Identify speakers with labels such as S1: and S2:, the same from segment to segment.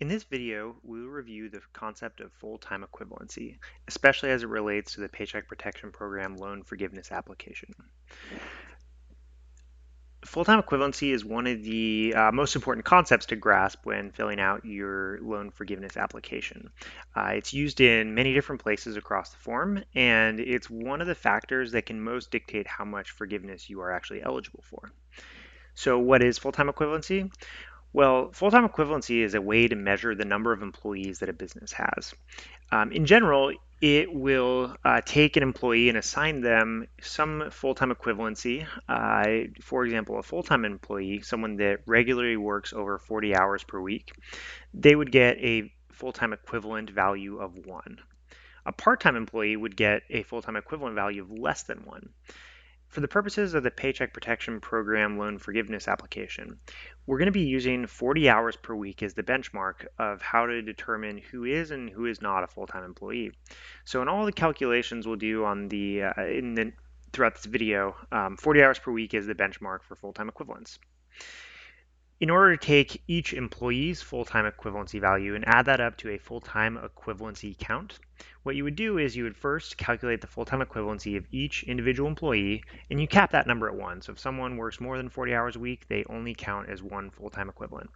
S1: In this video, we will review the concept of full-time equivalency, especially as it relates to the Paycheck Protection Program loan forgiveness application. Full-time equivalency is one of the most important concepts to grasp when filling out your loan forgiveness application. It's used in many different places across the form, and it's one of the factors that can most dictate how much forgiveness you are actually eligible for. So what is full-time equivalency? Well, full-time equivalency is a way to measure the number of employees that a business has. In general, it will take an employee and assign them some full-time equivalency. For example, a full-time employee, someone that regularly works over 40 hours per week, they would get a full-time equivalent value of 1. A part-time employee would get a full-time equivalent value of less than 1. For the purposes of the Paycheck Protection Program loan forgiveness application, we're going to be using 40 hours per week as the benchmark of how to determine who is and who is not a full-time employee. So in all the calculations we'll do on throughout this video, 40 hours per week is the benchmark for full-time equivalence. In order to take each employee's full-time equivalency value and add that up to a full-time equivalency count, what you would do is you would first calculate the full-time equivalency of each individual employee, and you cap that number at 1. So if someone works more than 40 hours a week, they only count as 1 full-time equivalent.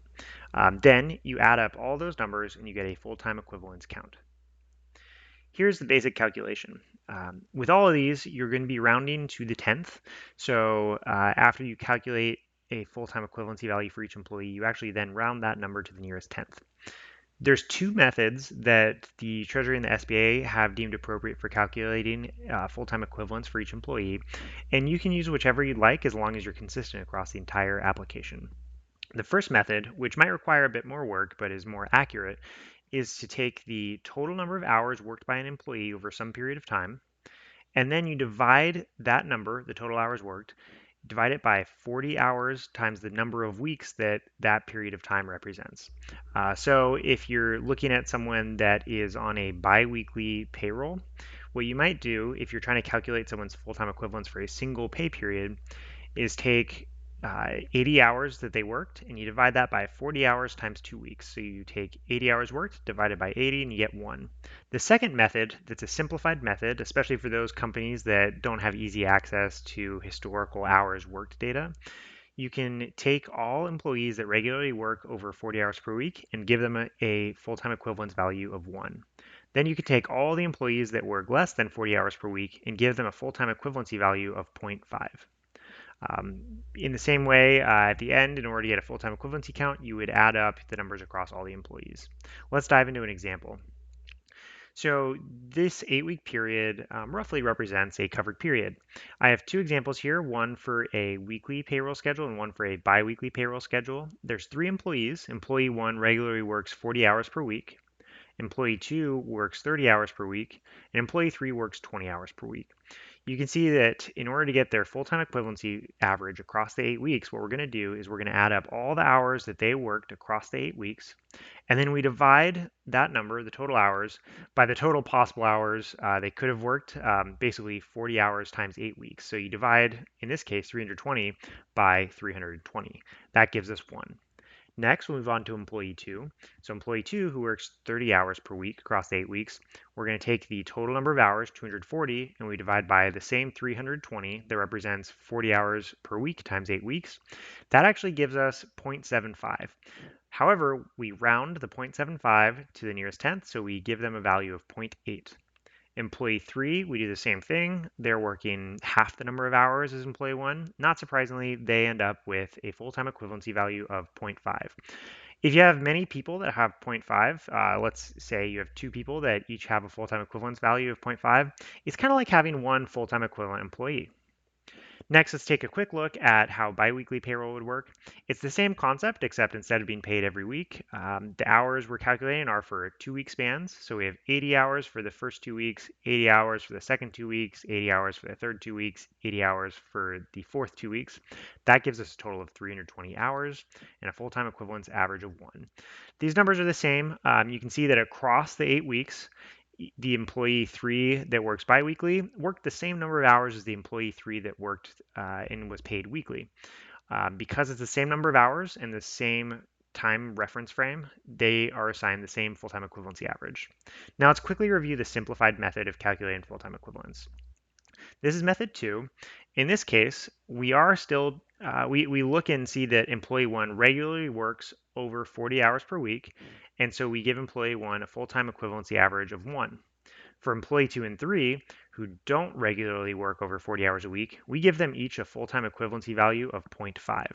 S1: Then you add up all those numbers and you get a full-time equivalence count. Here's the basic calculation. With all of these, you're going to be rounding to the 10th. So after you calculate a full-time equivalency value for each employee, you actually then round that number to the nearest 10th. There's two methods that the Treasury and the SBA have deemed appropriate for calculating full-time equivalents for each employee, and you can use whichever you'd like as long as you're consistent across the entire application. The first method, which might require a bit more work but is more accurate, is to take the total number of hours worked by an employee over some period of time, and then you divide that number, the total hours worked, divide it by 40 hours times the number of weeks that that period of time represents. So if you're looking at someone that is on a biweekly payroll, what you might do if you're trying to calculate someone's full-time equivalence for a single pay period is take 80 hours that they worked and you divide that by 40 hours times 2 weeks. So you take 80 hours worked divided by 80 and you get 1. The second method, that's a simplified method, especially for those companies that don't have easy access to historical hours worked data, you can take all employees that regularly work over 40 hours per week and give them a full-time equivalence value of 1. Then you can take all the employees that work less than 40 hours per week and give them a full-time equivalency value of 0.5. In the same way, at the end, in order to get a full-time equivalency count, you would add up the numbers across all the employees. Let's dive into an example. So this 8-week period roughly represents a covered period. I have two examples here, one for a weekly payroll schedule and one for a biweekly payroll schedule. There's 3 employees. Employee 1 regularly works 40 hours per week. Employee 2 works 30 hours per week, and Employee 3 works 20 hours per week. You can see that in order to get their full-time equivalency average across the 8 weeks, what we're going to do is we're going to add up all the hours that they worked across the 8 weeks, and then we divide that number, the total hours, by the total possible hours they could have worked, basically 40 hours times 8 weeks. So you divide, in this case, 320 by 320. That gives us 1. Next, we'll move on to employee 2. So employee 2, who works 30 hours per week across the 8 weeks, we're going to take the total number of hours, 240, and we divide by the same 320 that represents 40 hours per week times 8 weeks. That actually gives us 0.75. However, we round the 0.75 to the nearest tenth, so we give them a value of 0.8. Employee 3, we do the same thing. They're working half the number of hours as employee 1. Not surprisingly, they end up with a full-time equivalency value of 0.5. If you have many people that have 0.5, let's say you have 2 people that each have a full-time equivalence value of 0.5, it's kind of like having one full-time equivalent employee. Next, let's take a quick look at how biweekly payroll would work. It's the same concept, except instead of being paid every week, the hours we're calculating are for 2-week spans. So we have 80 hours for the first 2 weeks, 80 hours for the second 2 weeks, 80 hours for the third 2 weeks, 80 hours for the fourth 2 weeks. That gives us a total of 320 hours and a full-time equivalence average of 1. These numbers are the same. You can see that across the 8 weeks, the employee 3 that works biweekly worked the same number of hours as the employee 3 that worked and was paid weekly. Because it's the same number of hours and the same time reference frame, they are assigned the same full-time equivalency average. Now let's quickly review the simplified method of calculating full-time equivalence. This is method 2. In this case, we are still, we look and see that employee 1 regularly works over 40 hours per week, and so we give employee 1 a full-time equivalency average of 1. For employee 2 and 3, who don't regularly work over 40 hours a week, we give them each a full-time equivalency value of 0.5.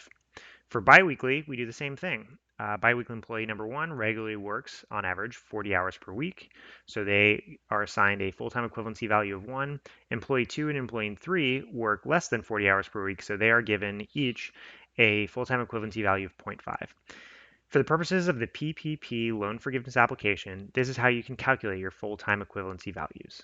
S1: For biweekly, we do the same thing. Biweekly employee number 1 regularly works on average 40 hours per week, so they are assigned a full-time equivalency value of 1. Employee 2 and employee 3 work less than 40 hours per week, so they are given each a full-time equivalency value of 0.5. For the purposes of the PPP loan forgiveness application, this is how you can calculate your full-time equivalency values.